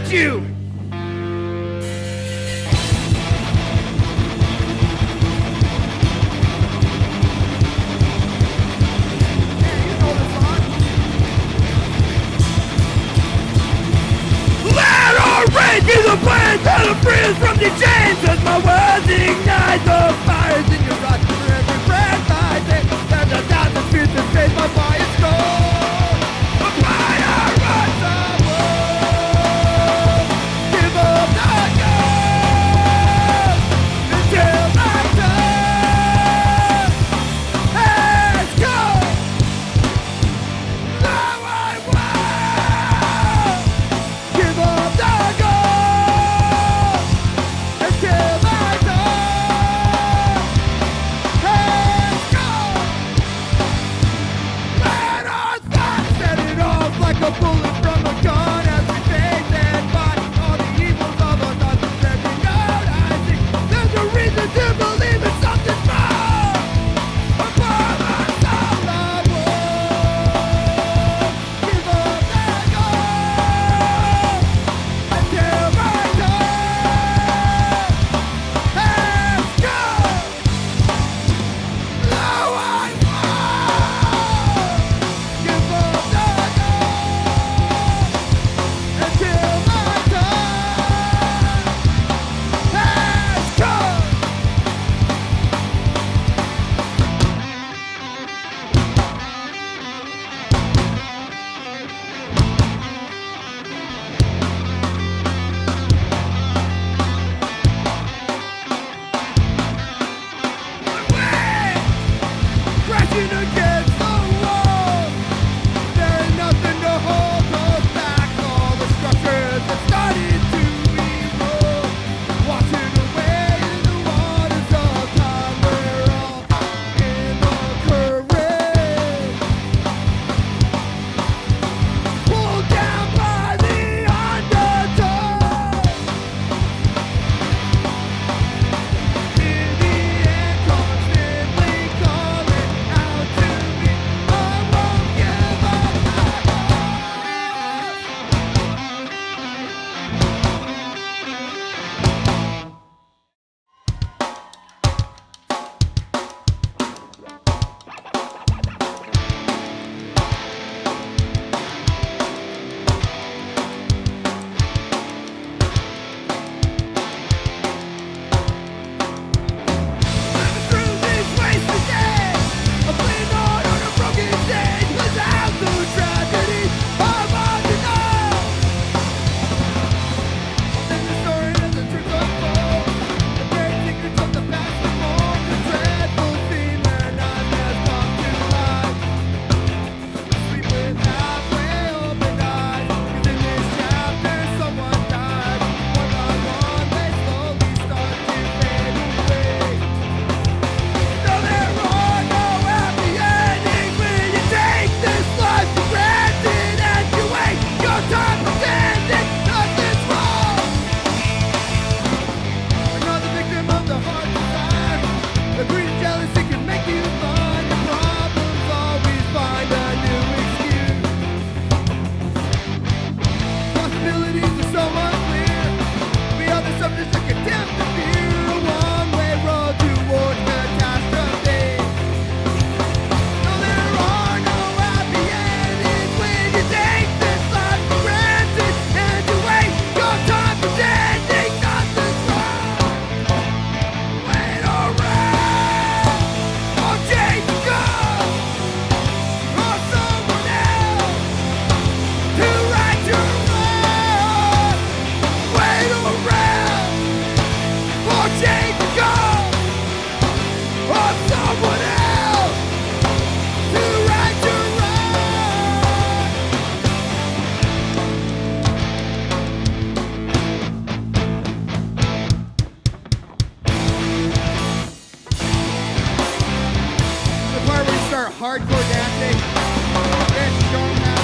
at you. Let our rage be the plan that'll free us from the chains. As my words ignite the fires in your rock for every breath I take. There's a thousand fears that face my fire's gold. A fire runs the world. Give up the ghost until my time has come. Now I won't give up the ghost until my time has come. Let us not set it off like a bullet from a gun as we face and fight all the evils of our thoughts and every note I see. There's a reason to believe in something more above us all the world. Give up the ghost until my time has come. Now I won't give up the ghost until my time has come. Crashing against the wall. There's nothing to hold us back. All the structures that started to erode, washing away in the waters of time. We're all in the current, pulled down by the undertow. In the end, constantly calling out to me, I won't give up the living through these wasted days. I'm playing on a broken stage without the tragedy of undenial. And the story as the truth unfolds, the great secrets of the past unfold. The dreadful theme where none has come to light. Sleep with halfway open eyes, 'cause in this chapter someone died. One by one they slowly start to fade away. No, there are no happy endings when you take this life for granted and you waste your time pretending nothing's wrong. Another victim of the heart desire. The greed and jealousy can make you blind. Your problems always find a new excuse. Possibilities are so unclear. We are the subjects that condemn the fear. A one-way road towards catastrophe. No, there are no happy endings when you take this life for granted and you waste your time pretending nothing's wrong. Wait around for change to come, or someone else to right your wrong. Wait around for change to come, or someone else to right your wrong. The part where you start hardcore dancing, it's going now.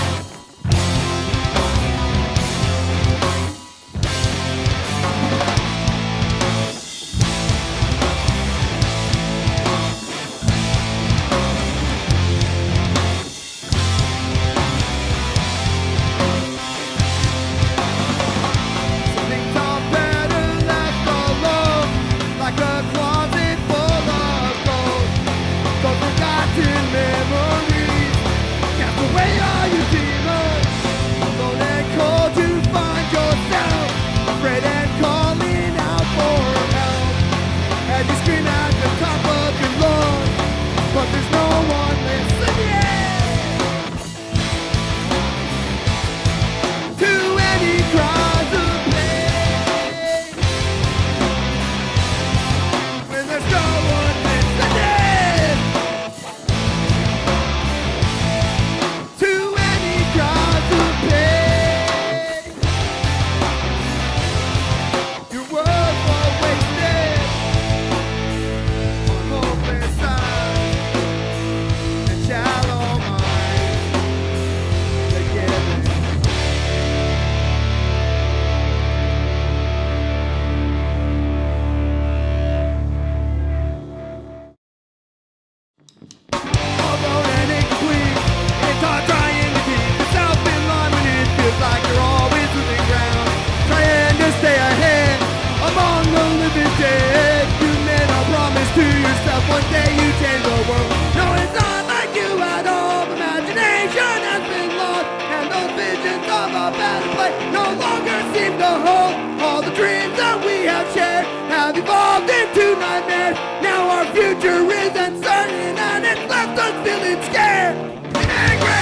dreams that we have shared have evolved into nightmares. Now our future is uncertain and it's left us feeling scared. Angry!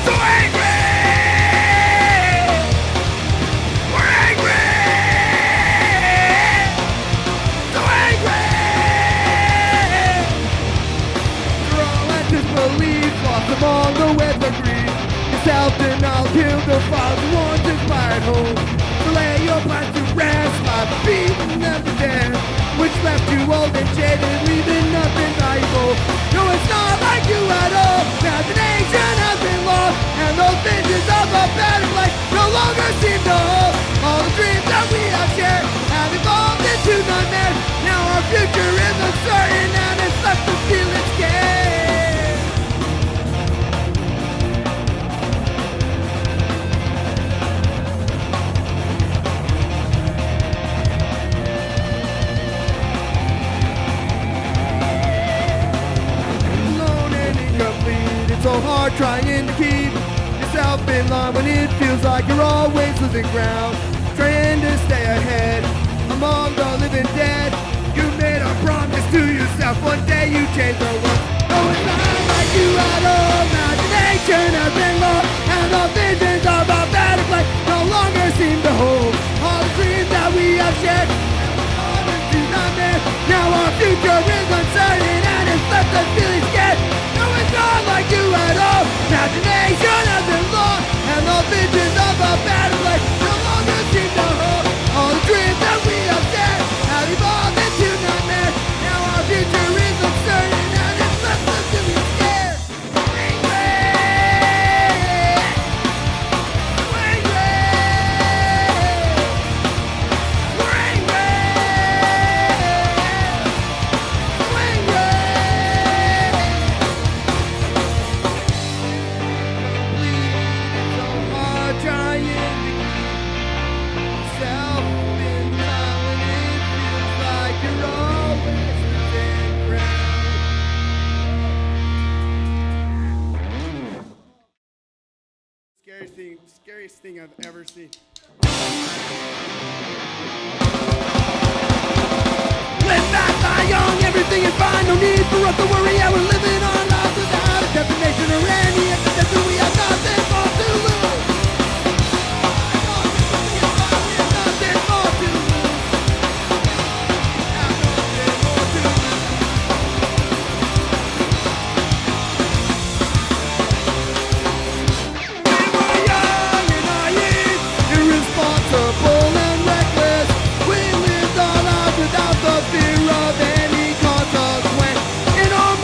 So angry! We're angry! So angry! Through all our disbeliefs, lost among the webs of greed. Self-denial killed the father who once inspired hope. So lay your plans to rest, life beaten them to death, which left you old and jaded, leaving nothing valuable. No, it's not like you at all. Imagination has been lost, and those visions of a better life no longer seem to hold. All the dreams that we have shared have evolved into nightmares. Now our future is uncertain, and it's left us feeling scared. It's so hard trying to keep yourself in line when it feels like you're always losing ground. Trying to stay ahead among the living dead. You made a promise to yourself, one day you changed the world. No, it's not like you at all. Imagination has been lost, and the visions of a better place no longer seem to hold. All the dreams that we have shared have into nightmares. Now our future is uncertain, and it's left us feeling scared. No, it's not like you at all. Imagination has been lost, and the visions of a better life no longer seem to hold. All the dreams that we have shared have evolved into nightmares. Now our future is uncertain, and it's left us feeling scared. Angry, angry, we're angry, angry. Trying to keep yourself in line when it feels like you're always losing ground. Scariest thing I've ever seen. Live fast, die young, everything is fine. No need for us to worry. Yeah, we're living our lives without a destination or any expectation. We have nothing more to lose. Fear of any consequence. In our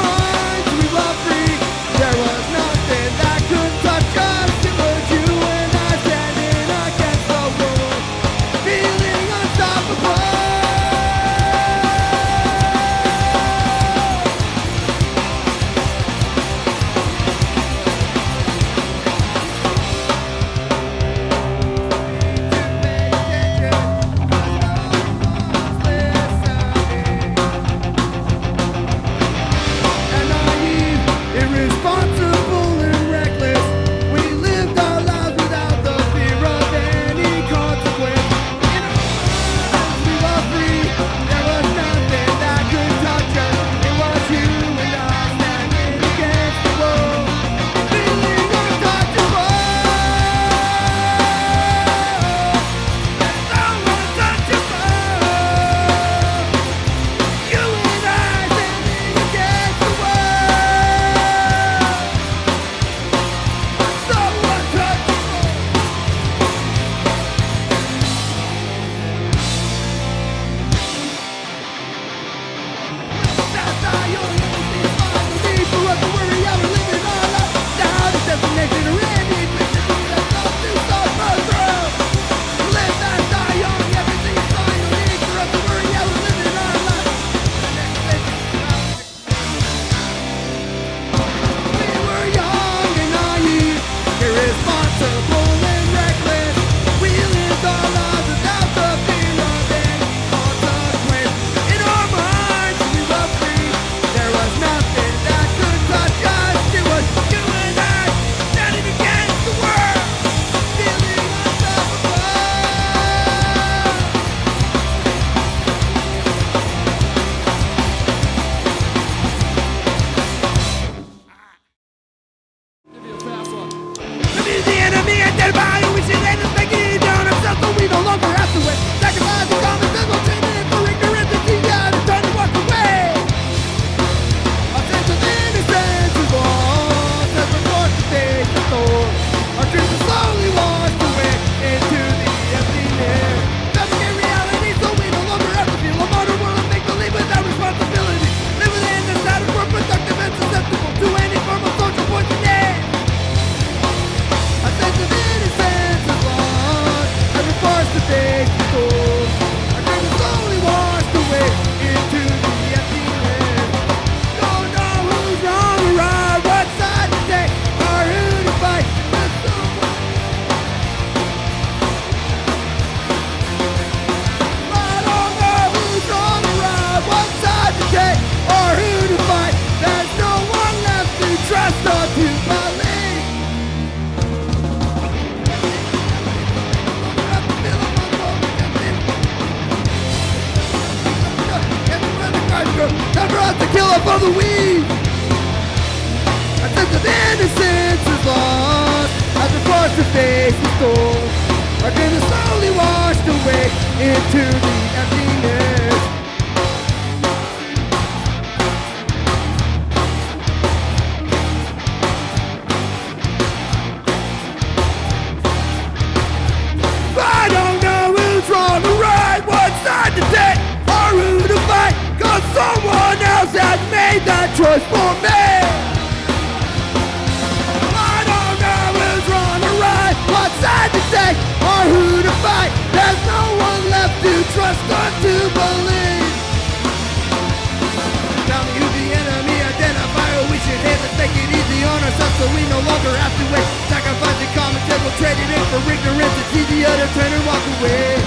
wants to kill off all the weed. A sense of innocence is lost as we're forced to face the storm. Our dreams are slowly washed away into the emptiness. I don't know who's wrong or right, what side to take or who to fight, 'cause someone else has made that choice for me. I don't know who's wrong or right, what side to take or who to fight. There's no one left to trust or to believe. Tell me who's the enemy, identify who we should hate. Let's make it easy on ourselves so we no longer have to wait. Sacrifice the common sense, we'll trade it in for ignorance. It's easier to turn and walk away.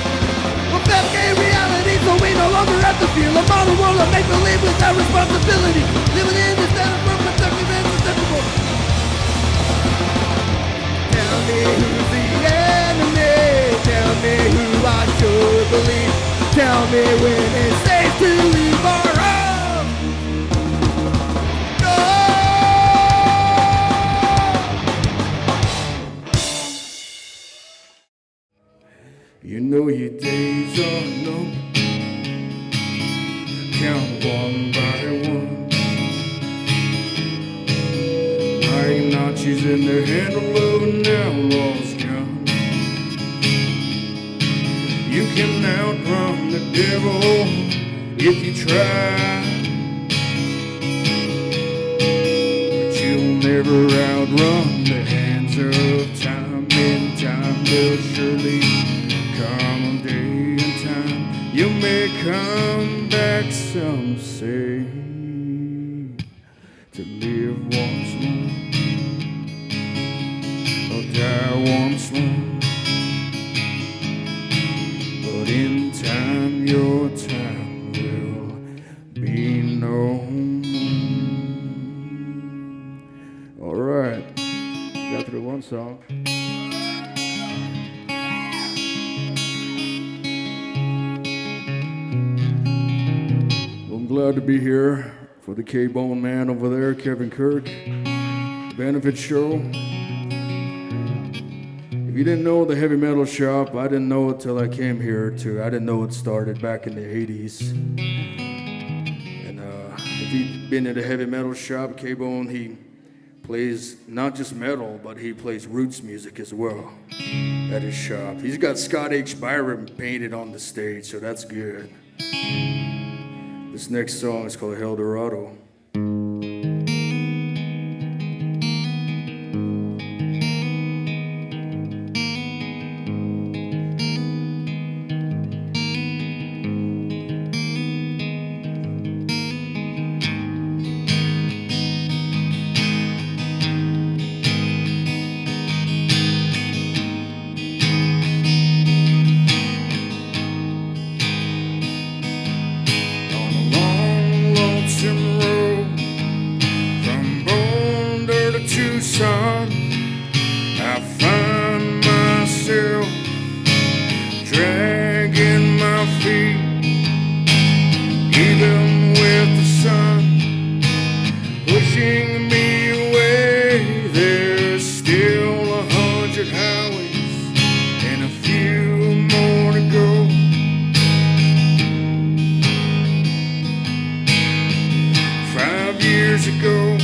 We'll fabricate reality so we no longer have to feel a model world of make-believe without responsibility. Living in this that is productive and susceptible. Tell me who's the enemy. Tell me who I should believe. Tell me when it's safe to leave our home. No. You know your days are numbered. Count one by one. Lying notches in the handle of an outlaw's gun. You can outrun the devil if you try, but you'll never outrun the hands of time. In time will surely come a day and time you may come back, some say, to live once more or die once more. But in time your time will be known. All right, got through one song. Glad to be here for the K-Bone man over there, Kevin Kirk, benefit show. If you didn't know the heavy metal shop, I didn't know it till I came here too. I didn't know it started back in the 80s. And if you've been at a heavy metal shop, K-Bone, he plays not just metal, but he plays roots music as well at his shop. He's got Scott H. Byron painted on the stage, so that's good. This next song is called El Dorado. Tucson, I find myself dragging my feet, even with the sun pushing me away. There's still 100 highways and a few more to go. 5 years ago,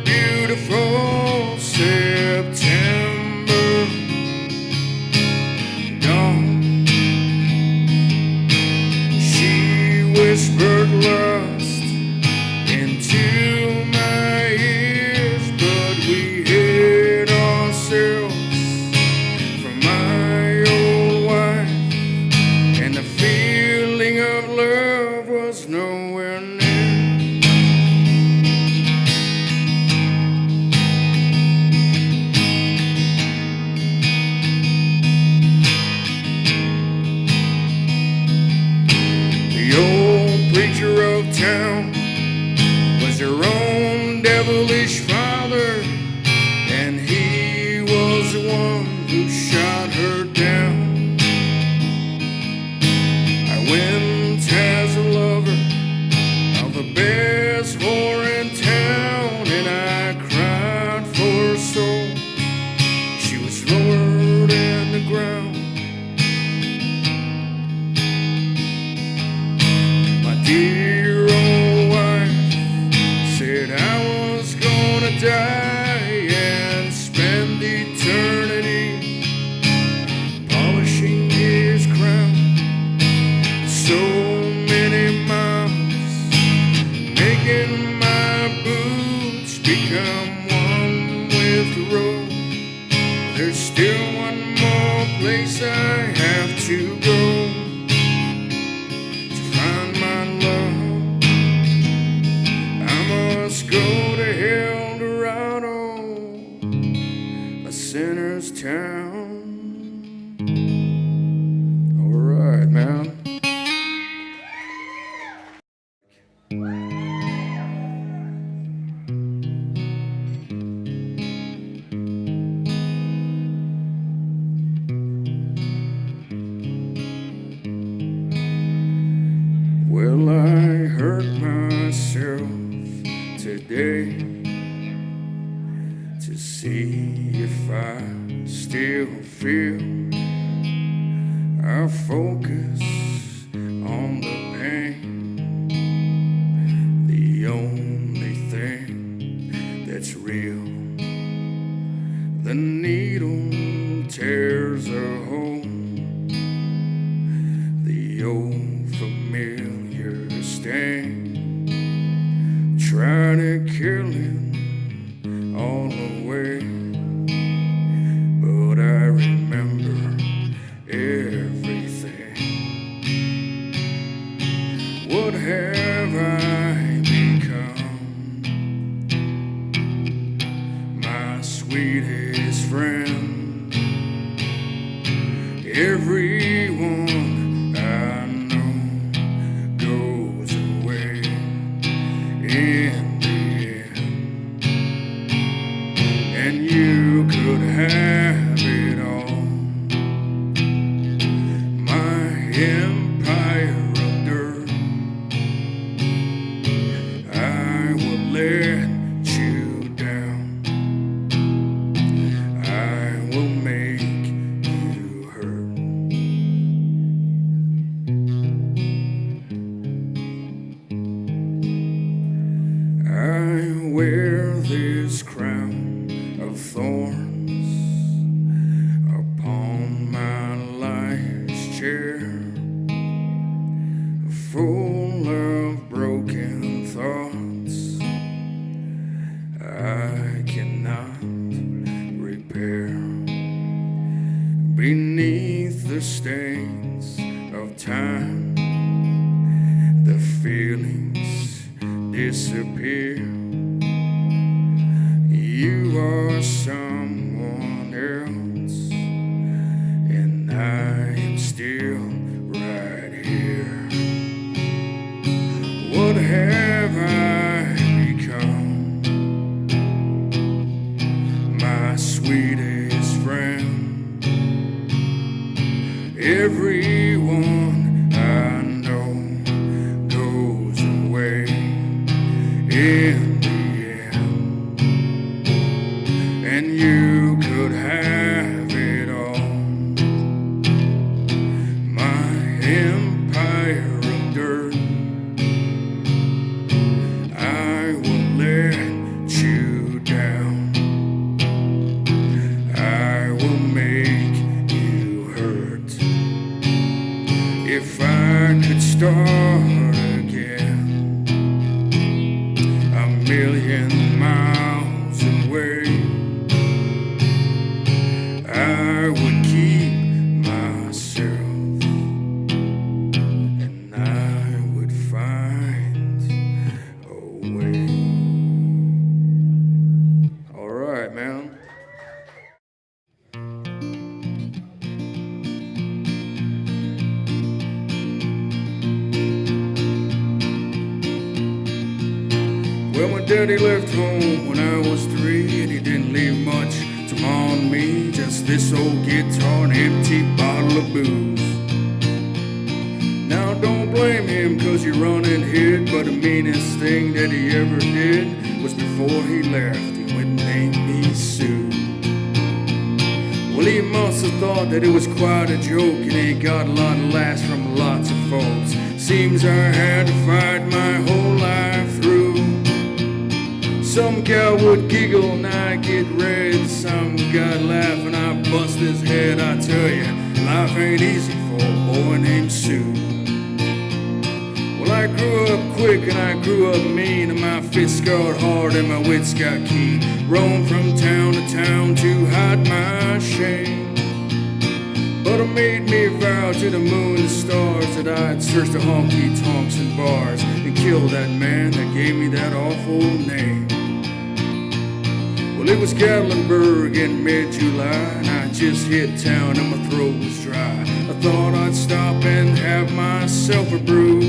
beautiful September dawn. She whispered lust into my ears, but we hid ourselves from my old wife, and the feeling of love was nowhere near. Preacher of town was her own devilish father, and he was the one who shot her down. I went as a lover dear old wife said I was gonna die and spend eternity polishing his crown. So many miles making my boots become one with the road. There's still one more place I have to go to find my love. I must go to El Dorado, a sinner's town. All right, man. Well, I hurt myself today to see if I still feel. I focus on the pain, the only thing that's real. The needle tears a hole, the old familiar stain, try to kill him all away. But I remember everything. What have I become? My sweetest friend. Everyone I know goes away in the end, and you could have it all. My empire of dirt, I will let you down. I will make you hurt. I wear this crown of thorns upon my life's chair, full of broken thoughts I cannot repair. Beneath the stains of time, the feelings disappear. You are someone else, and I am still right here. What have I become? My sweetest friend. Everyone I know goes away in the end, and you could have it all. My empire of dirt, I will let you down. I will make you hurt. If I could start again, a million miles away, I would keep myself, and I would find a way. All right, man. Well, my daddy left home when I was 3, and he didn't leave much to ma and me. Just this old guitar and empty bottle of booze. Now don't blame him, cause he run and hid, but the meanest thing that he ever did was before he left, he went and named me Sue. Well, he must have thought that it was quite a joke, and he got a lot of laughs from lots of folks. seems I had to fight my whole life through. Some gal would giggle and I get red. Some guy laugh and I bust his head. I tell you, life ain't easy for a boy named Sue. Well, I grew up quick and I grew up mean, and my fists scarred hard and my wits got keen. Roamed from town to town to hide my shame. But it made me vow to the moon and stars that I'd search the honky-tonks and bars and kill that man that gave me that awful name. Well, it was Gatlinburg in mid-July, and I just hit town and my throat was dry. I thought I'd stop and have myself a brew.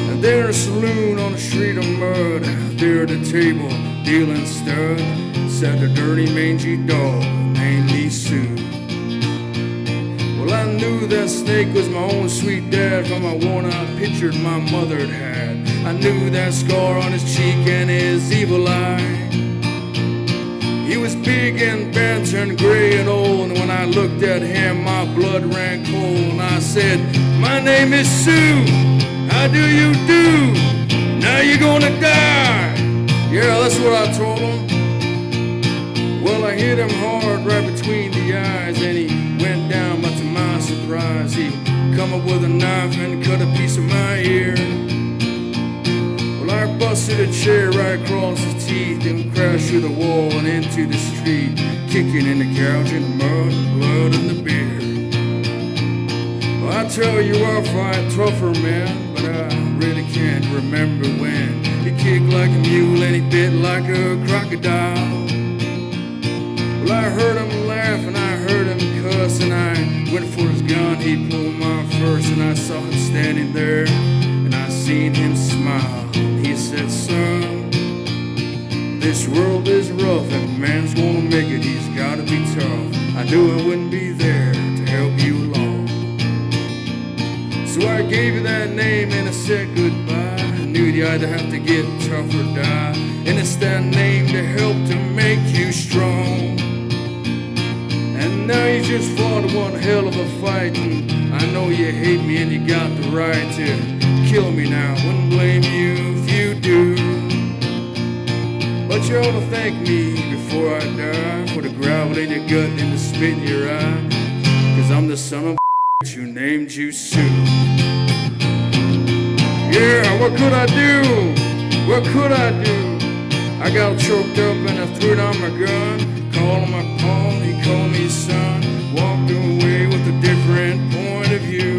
And there in a saloon on a street of mud, there at the table dealing stud, sat the dirty mangy dog named me Sue. Well, I knew that snake was my own sweet dad from a worn-out picture my mother had had. I knew that scar on his cheek and his evil eye. He was big and bent and gray and old, and when I looked at him, my blood ran cold. And I said, "My name is Sue. How do you do? Now you're gonna die." Yeah, that's what I told him. Well, I hit him hard right between the eyes, and he went down, but to my surprise, he come up with a knife and cut a piece of my ear. Well, I busted a chair right across his teeth and crashed through the wall and into the street, kicking in the couch and mud, blood, and the beer. Well, I tell you, I'll fight tougher, man, but I really can't remember when. He kicked like a mule and he bit like a crocodile. Well, I heard him laugh and I heard him cuss, and I went for his gun. He pulled my first, and I saw him standing there, and I seen him smile. He said, "Son, this world is rough, and a man's gonna make it. He's gotta be tough. I knew I wouldn't be there to help you along. So I gave you that name and I said goodbye. I knew you either have to get tough or die, and it's that name to help to make you strong. And now you just fought one hell of a fight, and I know you hate me and you got the right to kill me now. Wouldn't blame you if you do. But you ought to thank me before I die for the gravel in your gut and the spit in your eye. 'Cause I'm the son of a bitch who named you Sue. Yeah, what could I do? What could I do? I got choked up and I threw down my gun. Called him my pawn, he called me son. Walked away with a different point of view.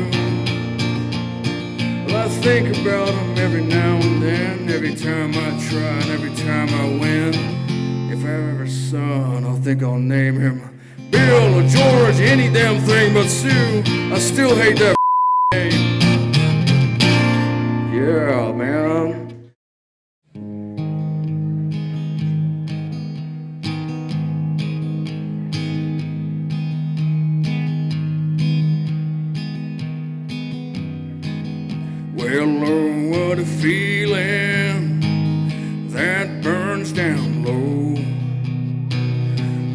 Well, I think about him every now and then, every time I try and every time I win. If I have ever a son, I'll think I'll name him Bill or George, any damn thing but Sue. I still hate that name. Yeah, man. Well, Lord, what a feeling that burns down low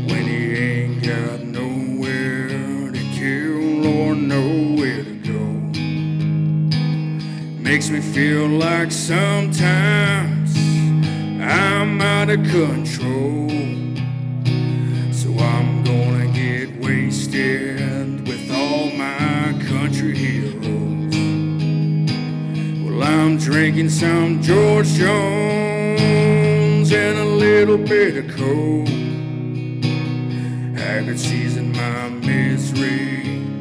when you ain't got nowhere to kill or nowhere to go. Makes me feel like sometimes I'm out of control. So I'm gonna get wasted with all my country heroes. Well, I'm drinking some George Jones and a little bit of coke. Haggard season my misery.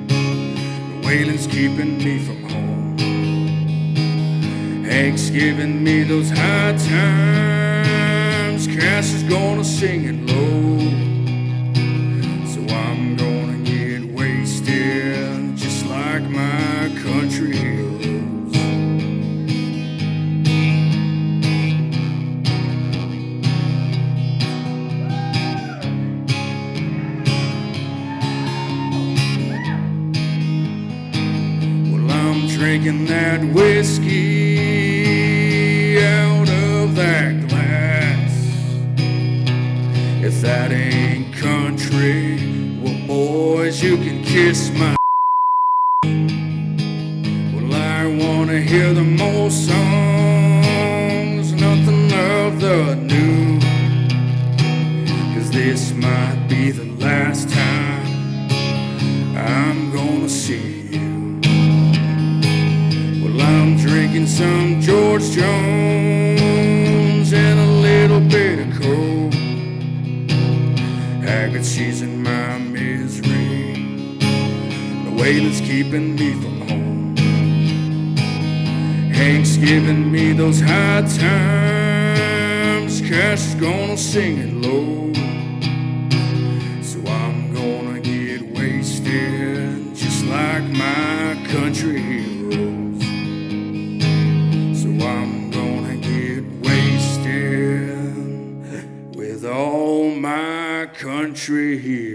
The wailing's keeping me from home. Hank's giving me those high times. Cass is gonna sing it low. So I'm gonna get wasted just like my country heroes. Drinking that whiskey out of that glass. If that ain't country, well, boys, you can kiss my. Well, hear them old songs, nothing of the new. 'Cause this might be the last time I'm gonna see you. Well, I'm drinking some George Jones and a little bit of coke. Haggard, she's in my misery, the way that's keeping me from home. Hank's giving me those high times, Cash is gonna sing it low. So I'm gonna get wasted just like my country heroes. So I'm gonna get wasted with all my country heroes.